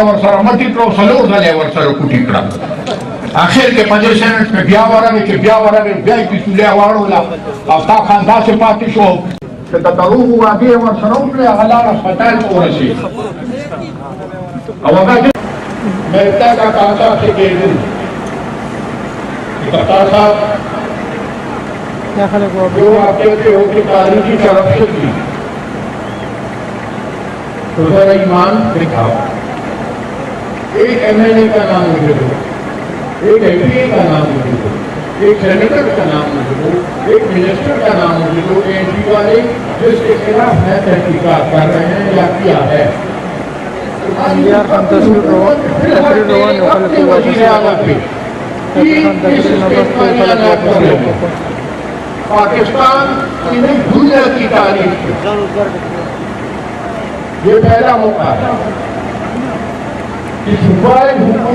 ورسره مټي کړو څلور ځله ورسره کوټي کړه اخر کې 15 سنټ په بیا ورغی چې بیا ورغی بیا یې پیسولې واړوله او تا خان داسې پاتې شو چې د دروغ وعدې ورسره وکړې هغه لاړه هسپتال ته ورسېد او هغه مهتا کاکا صاحب سے کېدل کاکا صاحب جو آپ کہتے ہو کہ تاریخی طرف سے کی تو ذرا ایمان دکھاؤ ایک ایم ایل اے کا نام مجھے دو ایک ایم پی اے کا نام مجھے دو ایک سینیٹر کا نام مجھے دو ایک منسٹر کا نام مجھے دو این جی والے جس کے خلاف میں تحقیقات کر رہے ہیں یا کیا ہے پاکستان کی نہیں دنیا کی تاریخ یہ پہلا موقع ہے کہ صوبائی حکومت